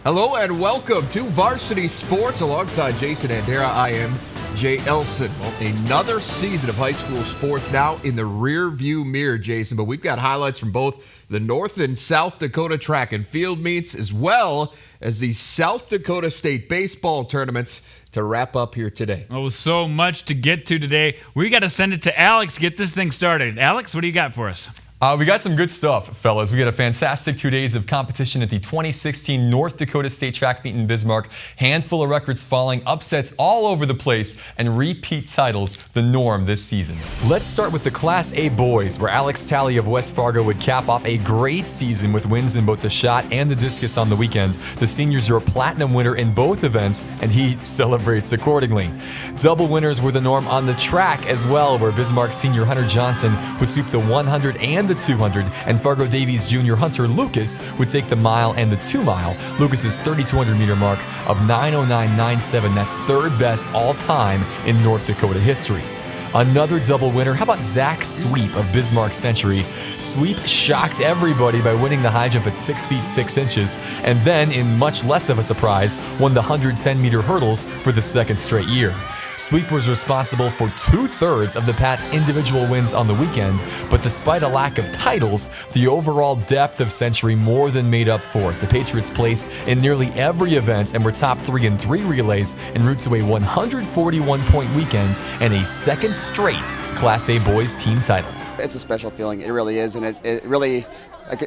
Hello and welcome to Varsity Sports. Alongside Jason Andera, I am Jay Elson. Well, another season of high school sports now in the rear view mirror, Jason. But we've got highlights from both the North and South Dakota track and field meets, as well as the South Dakota State baseball tournaments to wrap up here today. Oh, so much to get to today. We got to send it to Alex to get this thing started. Alex, what do you got for us? We got some good stuff, fellas. We got a fantastic 2 days of competition at the 2016 North Dakota State Track Meet in Bismarck. Handful of records falling, upsets all over the place, and repeat titles the norm this season. Let's start with the Class A boys, where Alex Talley of West Fargo would cap off a great season with wins in both the shot and the discus on the weekend. The seniors are a platinum winner in both events, and he celebrates accordingly. Double winners were the norm on the track as well, where Bismarck senior Hunter Johnson would sweep the 100 and the 200, and Fargo Davies junior Hunter Lucas would take the mile and the 2 mile. Lucas's 3,200 meter mark of 9:09.97, that's third best all time in North Dakota history. Another double winner. How about Zach Sweep of Bismarck Century? Sweep shocked everybody by winning the high jump at 6 feet 6 inches, and then, in much less of a surprise, won the 110 meter hurdles for the second straight year. Sweep was responsible for 2/3 of the Pats' individual wins on the weekend, but despite a lack of titles, the overall depth of Century more than made up for it. The Patriots placed in nearly every event and were top 3 in 3 relays en route to a 141-point weekend and a second straight Class A boys team title. It's a special feeling, it really is, and it really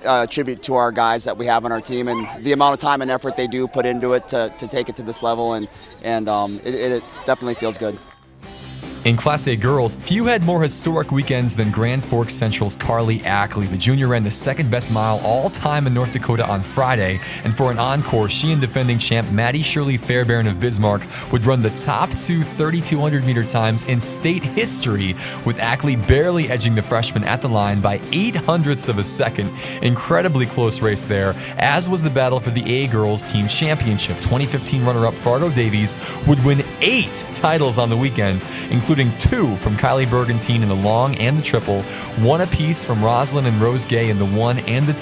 a tribute to our guys that we have on our team and the amount of time and effort they do put into it to take it to this level, and it definitely feels good. In Class A girls, few had more historic weekends than Grand Forks Central's Carly Ackley. The junior ran the second best mile all time in North Dakota on Friday, and for an encore, she and defending champ Maddie Shirley Fairbairn of Bismarck would run the top 2 3,200 meter times in state history, with Ackley barely edging the freshman at the line by 0.08 of a second. Incredibly close race there, as was the battle for the A girls team championship. 2015 runner-up Fargo Davies would win 8 titles on the weekend, including 2 from Kylie Bergantine in the long and the triple, 1 apiece from Roslyn and Rose Gay in the 1 and the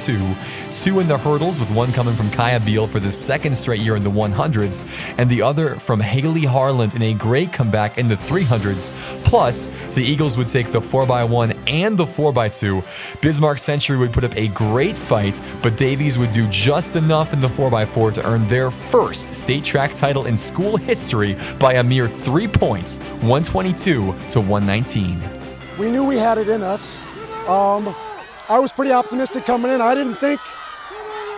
2 in the hurdles, with 1 coming from Kaya Beal for the second straight year in the 100s, and the other from Haley Harland in a great comeback in the 300s. Plus, the Eagles would take the 4x1 and the 4x2. Bismarck Century would put up a great fight, but Davies would do just enough in the 4x4 to earn their first state track title in school history by a mere 3 points, 122 to 119. We knew we had it in us. I was pretty optimistic coming in. I didn't think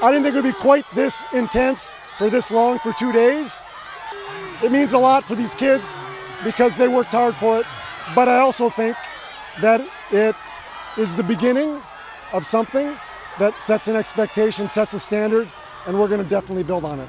it would be quite this intense for this long for 2 days. It means a lot for these kids because they worked hard for it, but I also think that it is the beginning of something that sets an expectation, sets a standard, and we're going to definitely build on it.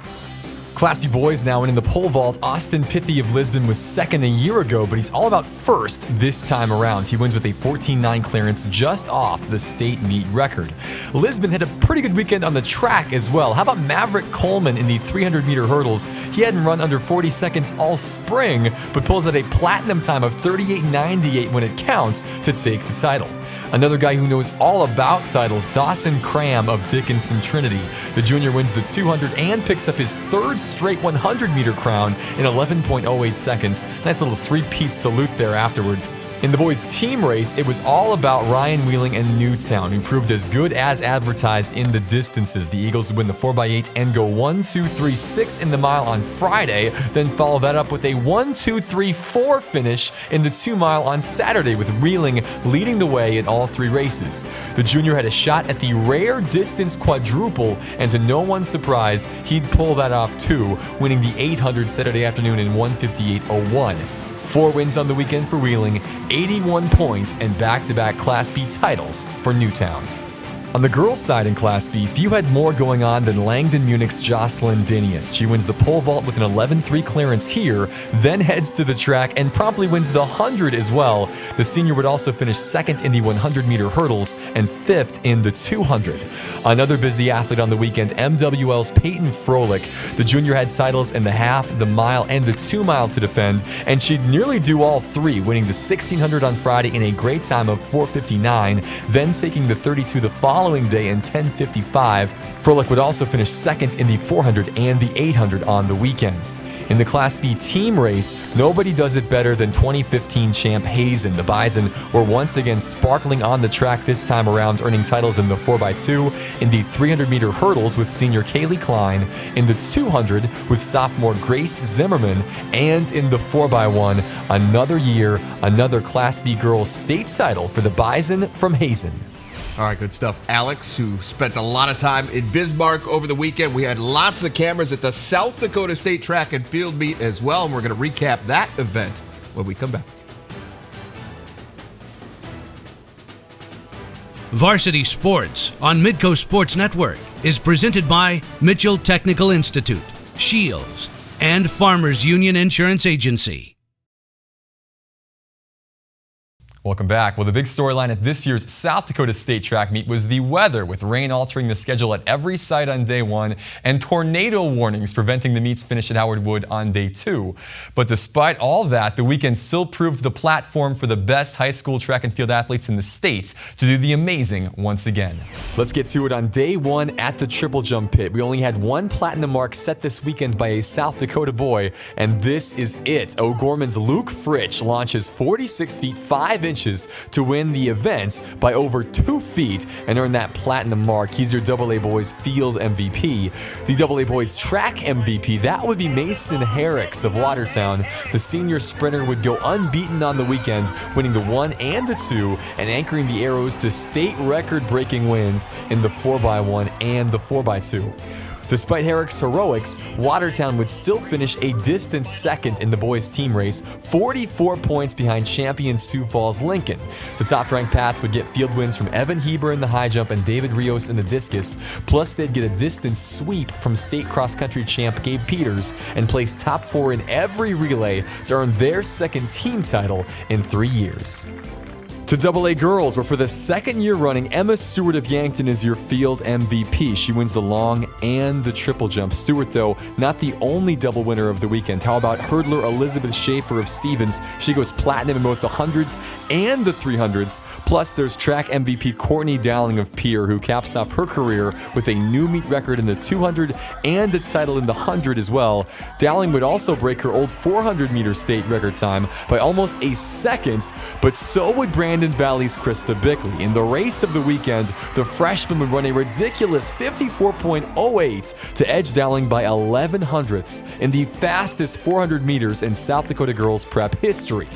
Class B boys now, and in the pole vault, Austin Pithy of Lisbon was second a year ago, but he's all about first this time around. He wins with a 14.9 clearance, just off the state meet record. Lisbon had a pretty good weekend on the track as well. How about Maverick Coleman in the 300 meter hurdles? He hadn't run under 40 seconds all spring, but pulls out a platinum time of 38.98 when it counts to take the title. Another guy who knows all about titles, Dawson Cram of Dickinson Trinity. The junior wins the 200 and picks up his third straight 100 meter crown in 11.08 seconds. Nice little 3-peat salute there afterward. In the boys' team race, it was all about Ryan Wheeling and Newtown, who proved as good as advertised in the distances. The Eagles would win the 4x8 and go 1, 2, 3, 6 in the mile on Friday, then follow that up with a 1, 2, 3, 4 finish in the 2 mile on Saturday, with Wheeling leading the way in all 3 races. The junior had a shot at the rare distance quadruple, and to no one's surprise, he'd pull that off too, winning the 800 Saturday afternoon in 1:58.01. 4 wins on the weekend for Wheeling, 81 points, and back-to-back Class B titles for Newtown. On the girls' side in Class B, few had more going on than Langdon Munich's Jocelyn Dinius. She wins the pole vault with an 11.3 clearance here, then heads to the track and promptly wins the 100 as well. The senior would also finish second in the 100-meter hurdles and 5th in the 200. Another busy athlete on the weekend, MWL's Peyton Froelich. The junior had titles in the half, the mile, and the 2 mile to defend, and she'd nearly do all 3, winning the 1600 on Friday in a great time of 4:59, then taking the 32 the following following day in 10:55. Froelich would also finish second in the 400 and the 800 on the weekends. In the Class B team race, nobody does it better than 2015 champ Hazen. The Bison were once again sparkling on the track this time around, earning titles in the 4x2, in the 300-meter hurdles with senior Kaylee Klein, in the 200 with sophomore Grace Zimmerman, and in the 4x1, another year, another Class B girls state title for the Bison from Hazen. All right, good stuff. Alex, who spent a lot of time in Bismarck over the weekend. We had lots of cameras at the South Dakota State Track and Field Meet as well, and we're going to recap that event when we come back. Varsity Sports on Midco Sports Network is presented by Mitchell Technical Institute, Shields, and Farmers Union Insurance Agency. Welcome back. Well, the big storyline at this year's South Dakota State Track Meet was the weather, with rain altering the schedule at every site on day one and tornado warnings preventing the meet's finish at Howard Wood on day two. But despite all that, the weekend still proved the platform for the best high school track and field athletes in the state to do the amazing once again. Let's get to it on day one at the triple jump pit. We only had one platinum mark set this weekend by a South Dakota boy, and this is it. O'Gorman's Luke Fritsch launches 46 feet 5 inches to win the event by over 2 feet and earn that platinum mark. He's your AA boys field MVP. The AA boys track MVP, that would be Mason Herricks of Watertown. The senior sprinter would go unbeaten on the weekend, winning the 1 and the 2 and anchoring the arrows to state record-breaking wins in the 4x1 and the 4x2. Despite Herrick's heroics, Watertown would still finish a distant second in the boys' team race, 44 points behind champion Sioux Falls Lincoln. The top-ranked Pats would get field wins from Evan Heber in the high jump and David Rios in the discus, plus they'd get a distance sweep from state cross-country champ Gabe Peters and place top 4 in every relay to earn their second team title in 3 years. To AA girls, where for the second year running, Emma Stewart of Yankton is your field MVP. She wins the long and the triple jump. Stewart, though, not the only double winner of the weekend. How about hurdler Elizabeth Schaefer of Stevens? She goes platinum in both the 100s and the 300s. Plus, there's track MVP Courtney Dowling of Pierre, who caps off her career with a new meet record in the 200 and a title in the 100 as well. Dowling would also break her old 400-meter state record time by almost a second, but so would Brandon Valley's Krista Bickley. In the race of the weekend, the freshman would run a ridiculous 54.08 to edge Dowling by 11 hundredths in the fastest 400 meters in South Dakota girls prep history.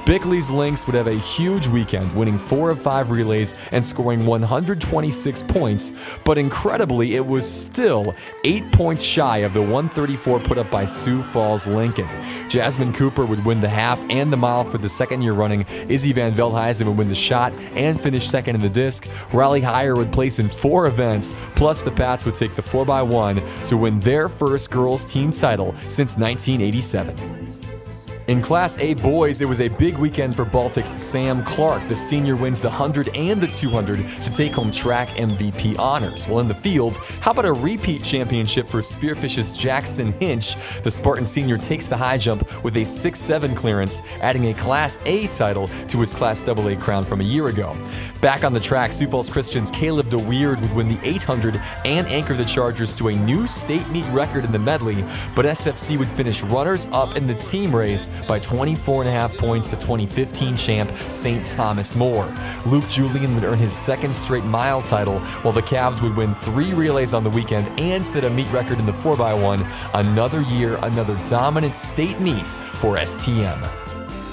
Bickley's Lynx would have a huge weekend, winning 4 of 5 relays and scoring 126 points, but incredibly, it was still 8 points shy of the 134 put up by Sioux Falls Lincoln. Jasmine Cooper would win the half and the mile for the second year running. Izzy Van Veldhuizen would win the shot and finish second in the disc. Riley Heyer would place in 4 events, plus the Pats would take the 4x1 to win their first girls team title since 1987. In Class A boys, it was a big weekend for Baltic's Sam Clark. The senior wins the 100 and the 200 to take home track MVP honors. While in the field, how about a repeat championship for Spearfish's Jackson Hinch? The Spartan senior takes the high jump with a 6'7" clearance, adding a Class A title to his Class AA crown from a year ago. Back on the track, Sioux Falls Christian's Caleb DeWeird would win the 800 and anchor the Chargers to a new state meet record in the medley, but SFC would finish runners-up in the team race by 24.5 points to 2015 champ St. Thomas More. Luke Julian would earn his second straight mile title, while the Cavs would win 3 relays on the weekend and set a meet record in the 4x1. Another year, another dominant state meet for STM.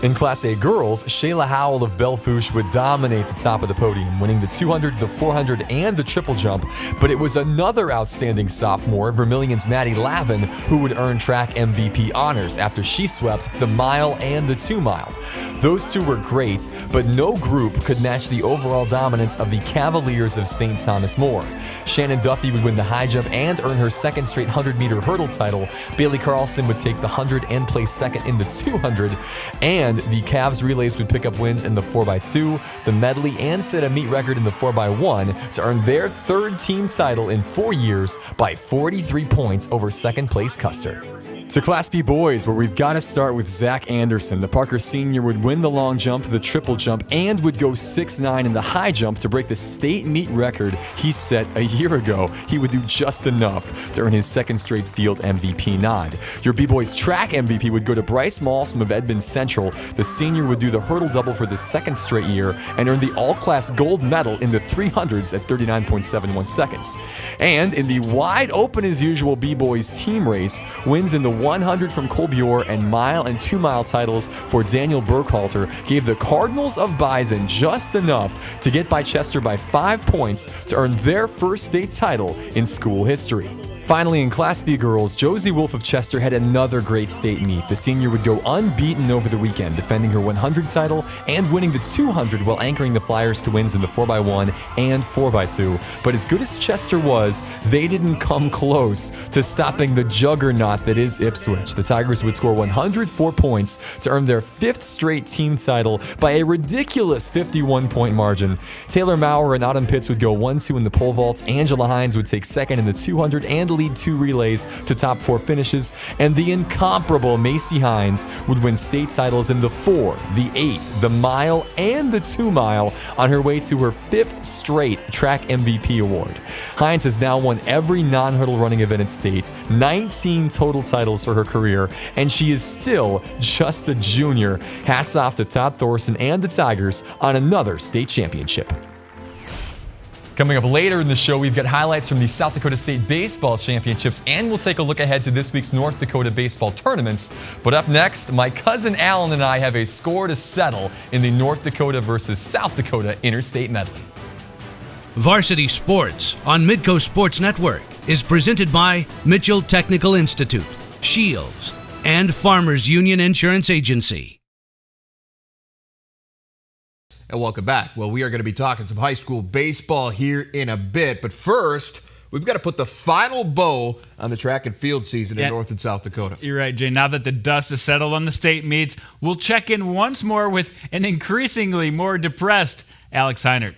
In Class A girls, Shayla Howell of Belfouche would dominate the top of the podium, winning the 200, the 400, and the triple jump, but it was another outstanding sophomore, Vermilion's Maddie Lavin, who would earn track MVP honors after she swept the mile and the 2 mile. Those two were great, but no group could match the overall dominance of the Cavaliers of St. Thomas More. Shannon Duffy would win the high jump and earn her second straight 100-meter hurdle title. Bailey Carlson would take the 100 and place second in the 200, and the Cavs relays would pick up wins in the 4x2, the medley, and set a meet record in the 4x1 to earn their third team title in 4 years by 43 points over second place Custer. To Class B boys, where we've got to start with Zach Anderson. The Parker senior would win the long jump, the triple jump, and would go 6'9" in the high jump to break the state meet record he set a year ago. He would do just enough to earn his second straight field MVP nod. Your B-boys track MVP would go to Bryce Malsom of Edmond Central. The senior would do the hurdle double for the second straight year and earn the all-class gold medal in the 300s at 39.71 seconds. And in the wide open as usual B-boys team race, wins in the 100 from Colbior and mile and 2 mile titles for Daniel Burkhalter gave the Cardinals of Bison just enough to get by Chester by 5 points to earn their first state title in school history. Finally, in Class B girls, Josie Wolf of Chester had another great state meet. The senior would go unbeaten over the weekend, defending her 100 title and winning the 200 while anchoring the Flyers to wins in the 4x1 and 4x2. But as good as Chester was, they didn't come close to stopping the juggernaut that is Ipswich. The Tigers would score 104 points to earn their 5th straight team title by a ridiculous 51-point margin. Taylor Maurer and Autumn Pitts would go 1-2 in the pole vault. Angela Hines would take second in the 200 and lead 2 relays to top 4 finishes, and the incomparable Macy Hines would win state titles in the 4, the 8, the mile, and the 2 mile on her way to her 5th straight track MVP award. Hines has now won every non-hurdle running event at state, 19 total titles for her career, and she is still just a junior. Hats off to Todd Thorson and the Tigers on another state championship. Coming up later in the show, we've got highlights from the South Dakota State Baseball Championships, and we'll take a look ahead to this week's North Dakota baseball tournaments. But up next, my cousin Alan and I have a score to settle in the North Dakota versus South Dakota Interstate medley. Varsity Sports on Midco Sports Network is presented by Mitchell Technical Institute, Shields, and Farmers Union Insurance Agency. And welcome back. Well, we are going to be talking some high school baseball here in a bit. But first, we've got to put the final bow on the track and field season in North and South Dakota. You're right, Jay. Now that the dust has settled on the state meets, we'll check in once more with an increasingly more depressed Alex Heinert.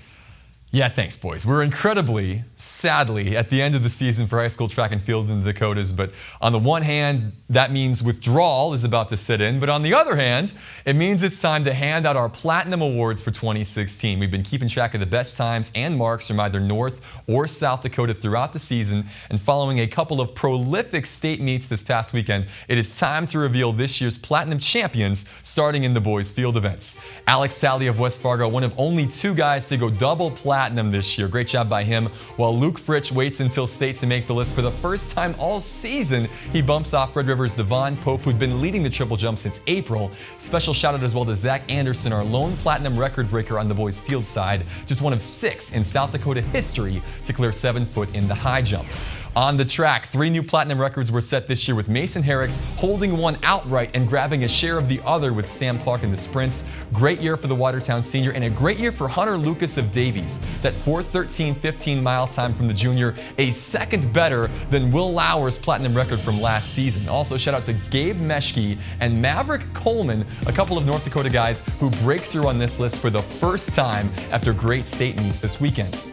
Yeah, thanks, boys. We're incredibly, sadly, at the end of the season for high school track and field in the Dakotas. But on the one hand, that means withdrawal is about to sit in. But on the other hand, it means it's time to hand out our Platinum Awards for 2016. We've been keeping track of the best times and marks from either North or South Dakota throughout the season. And following a couple of prolific state meets this past weekend, it is time to reveal this year's Platinum champions, starting in the boys' field events. Alex Talley of West Fargo, one of only 2 guys to go double platinum this year. Great job by him. While Luke Fritsch waits until state to make the list for the first time all season, he bumps off Red River's Devon Pope, who'd been leading the triple jump since April. Special shout out as well to Zach Anderson, our lone platinum record breaker on the boys' field side, just one of 6 in South Dakota history to clear 7 foot in the high jump. On the track, 3 new platinum records were set this year, with Mason Herricks holding one outright and grabbing a share of the other with Sam Clark in the sprints. Great year for the Watertown senior, and a great year for Hunter Lucas of Davies. That 4:13.15 mile time from the junior, a second better than Will Lauer's platinum record from last season. Also, shout out to Gabe Meschke and Maverick Coleman, a couple of North Dakota guys who break through on this list for the first time after great state meets this weekend.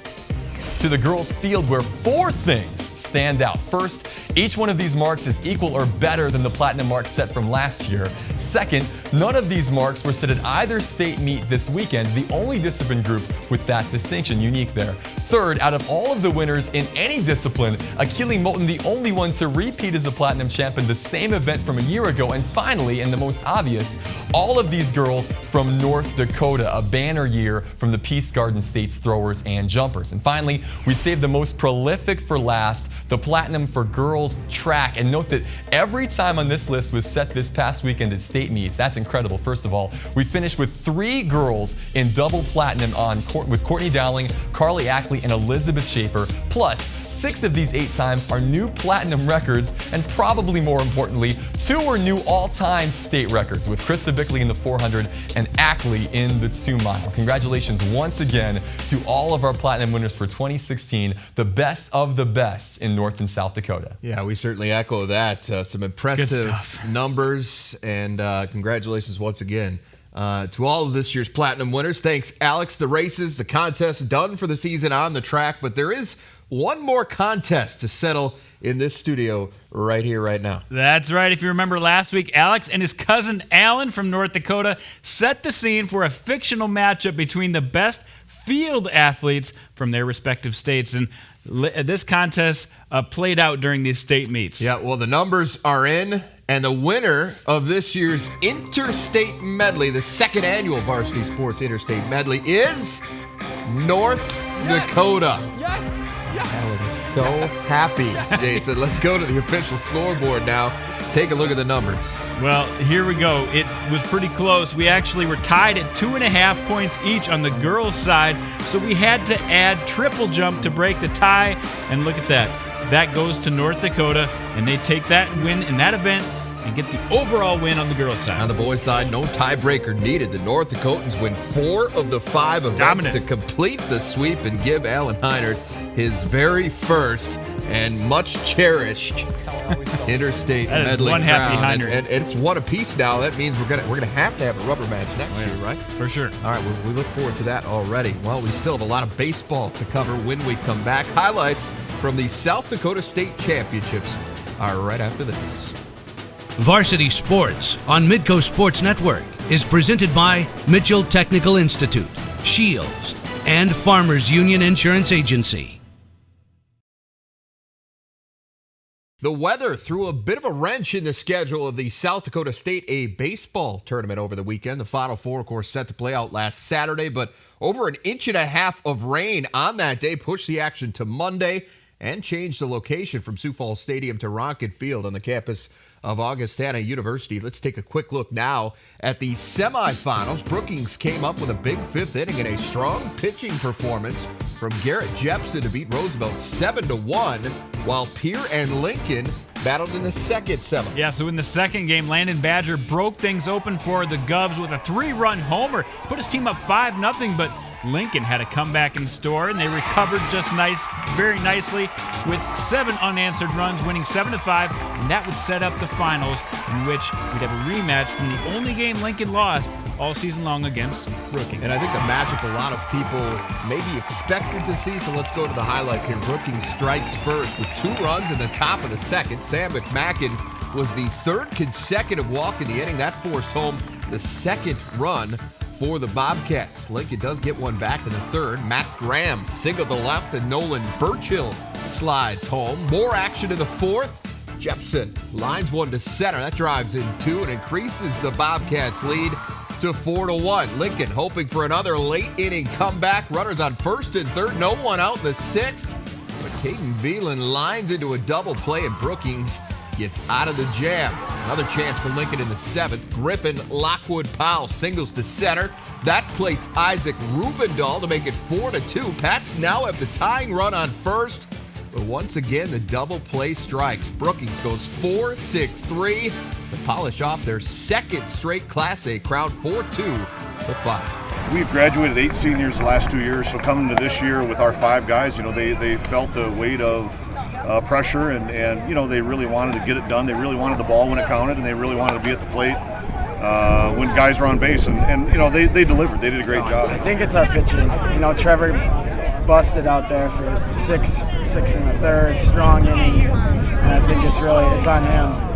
To the girls' field, where 4 things stand out. First, each one of these marks is equal or better than the platinum mark set from last year. Second, none of these marks were set at either state meet this weekend, the only discipline group with that distinction, unique there. Third, out of all of the winners in any discipline, Akili Moulton the only one to repeat as a platinum champ in the same event from a year ago. And finally, and the most obvious, all of these girls from North Dakota, a banner year from the Peace Garden State's throwers and jumpers. And finally, we saved the most prolific for last, the platinum for girls track. And note that every time on this list was set this past weekend at state meets. That's incredible. First of all, we finished with 3 girls in double platinum with Courtney Dowling, Carly Ackley, and Elizabeth Schaefer. Plus, 6 of these 8 times are new platinum records, and probably more importantly, 2 were new all-time state records, with Krista Bickley in the 400 and Ackley in the 2 mile. Congratulations once again to all of our platinum winners for 2016, the best of the best in North and South Dakota. Yeah, we certainly echo that. Some impressive numbers, and congratulations once again to all of this year's platinum winners. Thanks, Alex. The races, the contest done for the season on the track, but there is one more contest to settle in this studio right here, right now. That's right. If you remember last week, Alex and his cousin Alan from North Dakota set the scene for a fictional matchup between the best field athletes from their respective states. And this contest played out during these state meets. Yeah, well, the numbers are in, and the winner of this year's Interstate Medley, the second annual Varsity Sports Interstate Medley, is North Dakota. Yes! Alan is so happy, Jason. Let's go to the official scoreboard now. Take a look at the numbers. Well, here we go. It was pretty close. We actually were tied at 2.5 points each on the girls' side, so we had to add triple jump to break the tie. And look at that. That goes to North Dakota, and they take that win in that event and get the overall win on the girls' side. On the boys' side, no tiebreaker needed. The North Dakotans win 4 of the 5 events Dominant. to complete the sweep and give Alan Heinert his very first and much cherished Interstate That is Medley one happy crown. Heinert. And it's one apiece now. That means we're gonna have to have a rubber match next year, right? For sure. All right, we look forward to that already. Well, we still have a lot of baseball to cover when we come back. Highlights from the South Dakota State Championships are right after this. Varsity Sports on Midco Sports Network is presented by Mitchell Technical Institute, Shields, and Farmers Union Insurance Agency. The weather threw a bit of a wrench in the schedule of the South Dakota State A baseball tournament over the weekend. The Final Four, of course, set to play out last Saturday, but over 1.5 inches of rain on that day pushed the action to Monday and changed the location from Sioux Falls Stadium to Rocket Field on the campus of Augustana University. Let's take a quick look now at the semifinals. Brookings came up with a big 5th inning and a strong pitching performance from Garrett Jepson to beat Roosevelt 7-1, while Pierre and Lincoln battled in the second semi. Yeah, so in the second game, Landon Badger broke things open for the Govs with a 3-run homer. Put his team up 5-0, but Lincoln had a comeback in store, and they recovered very nicely with 7 unanswered runs, winning 7-5, and that would set up the finals, in which we'd have a rematch from the only game Lincoln lost all season long against Brookings. And I think the matchup a lot of people maybe expected to see, so let's go to the highlights here. Brookings strikes first with 2 runs in the top of the second. Sam McMacken was the 3rd consecutive walk in the inning. That forced home the second run for the Bobcats. Lincoln does get one back in the 3rd. Matt Graham singled to left, and Nolan Burchill slides home. More action in the 4th. Jepson lines one to center. That drives in 2 and increases the Bobcats' lead to 4-1. Lincoln hoping for another late inning comeback. Runners on 1st and 3rd. No one out in the 6th. But Caden Veland lines into a double play, and Brookings gets out of the jam. Another chance for Lincoln in the 7th. Griffin Lockwood Powell singles to center. That plates Isaac Rubendahl to make it 4-2. Pats now have the tying run on 1st. But once again, the double play strikes. Brookings goes 4-6-3 to polish off their 2nd straight Class A crown, 4-2 to 5. We've graduated 8 seniors the last 2 years, so coming to this year with our 5 guys, they felt the weight of pressure, and they really wanted to get it done. They really wanted the ball when it counted, and they really wanted to be at the plate when guys were on base, and they delivered. They did a great job. I think it's our pitching. Trevor busted out there for 6 1/3 strong innings, and I think it's on him.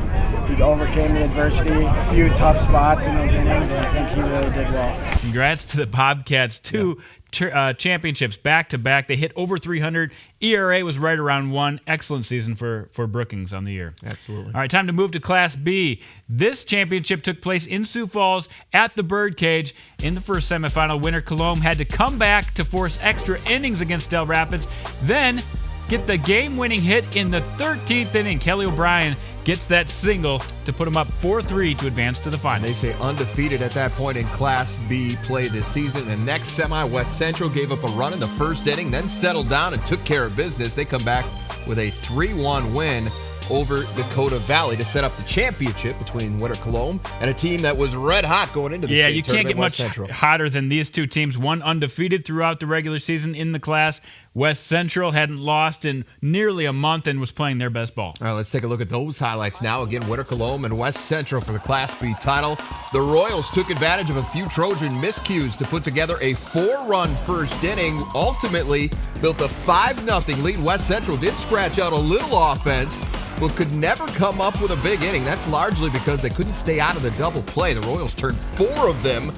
He overcame the adversity, a few tough spots in those innings, and I think he really did well. Congrats to the Bobcats. 2 championships back-to-back. They hit over 300. ERA was right around 1. Excellent season for Brookings on the year. Absolutely. All right, time to move to Class B. This championship took place in Sioux Falls at the Birdcage. In the first semifinal, winner Colombe had to come back to force extra innings against Del Rapids, then get the game-winning hit in the 13th inning. Kelly O'Brien gets that single to put him up 4-3 to advance to the final. They say undefeated at that point in Class B play this season. The next semi, West Central gave up a run in the 1st inning, then settled down and took care of business. They come back with a 3-1 win over Dakota Valley to set up the championship between winner Colombe and a team that was red hot going into the state tournament. You can't get West much Central. hotter than these 2 teams. One undefeated throughout the regular season in the class. West Central hadn't lost in nearly a month and was playing their best ball. All right, let's take a look at those highlights now. Again, Winter Cologne and West Central for the Class B title. The Royals took advantage of a few Trojan miscues to put together a 4-run first inning. Ultimately, built a 5-0 lead. West Central did scratch out a little offense, but could never come up with a big inning. That's largely because they couldn't stay out of the double play. The Royals turned 4 of them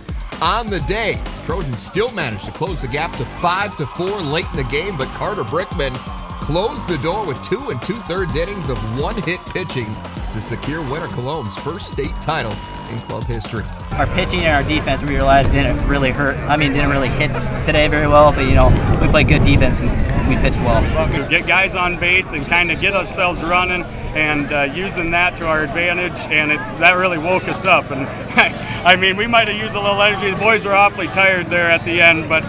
on the day. Trojans still managed to close the gap to 5-4 late in the game, but Carter Brickman closed the door with 2 2/3 innings of one-hit pitching to secure Winter Cologne's first state title in club history. Our pitching and our defense, we realized, didn't really hit today very well, but we played good defense and we pitched well. To get guys on base and kind of get ourselves running and using that to our advantage, and that really woke us up. And I mean, we might have used a little energy. The boys were awfully tired there at the end, but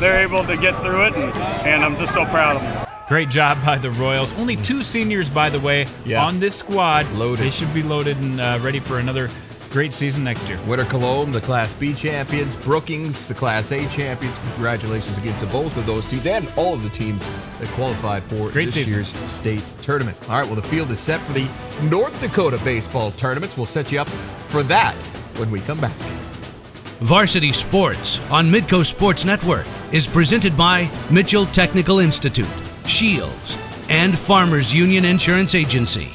they're able to get through it, and I'm just so proud of them. Great job by the Royals. Only 2 seniors, by the way, on this squad. Loaded. They should be loaded and ready for another great season next year. Winter Cologne, the Class B champions. Brookings, the Class A champions. Congratulations again to both of those teams and all of the teams that qualified for this year's state tournament. All right, well, the field is set for the North Dakota baseball tournaments. We'll set you up for that when we come back. Varsity Sports on Midco Sports Network is presented by Mitchell Technical Institute, Shields, and Farmers Union Insurance Agency.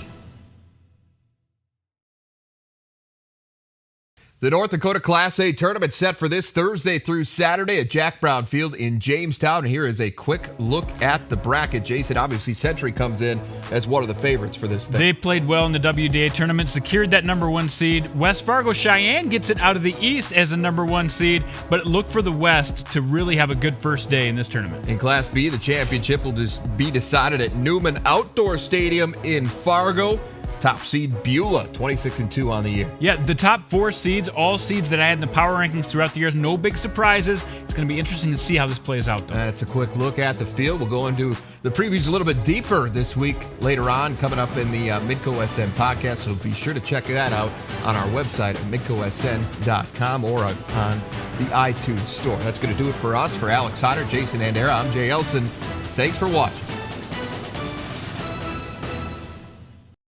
The North Dakota Class A tournament set for this Thursday through Saturday at Jack Brown Field in Jamestown. And here is a quick look at the bracket. Jason, obviously Century comes in as one of the favorites for this thing. They played well in the WDA tournament, secured that #1 seed. West Fargo Cheyenne gets it out of the East as a #1 seed, but look for the West to really have a good first day in this tournament. In Class B, the championship will just be decided at Newman Outdoor Stadium in Fargo. Top seed Beulah, 26-2 on the year. Yeah, the top 4 seeds, all seeds that I had in the power rankings throughout the years. No big surprises. It's going to be interesting to see how this plays out, though. That's a quick look at the field. We'll go into the previews a little bit deeper this week later on, coming up in the Midco SN podcast. So be sure to check that out on our website at midcosn.com or on the iTunes store. That's going to do it for us. For Alex Hodder, Jason Andera, I'm Jay Elson. Thanks for watching.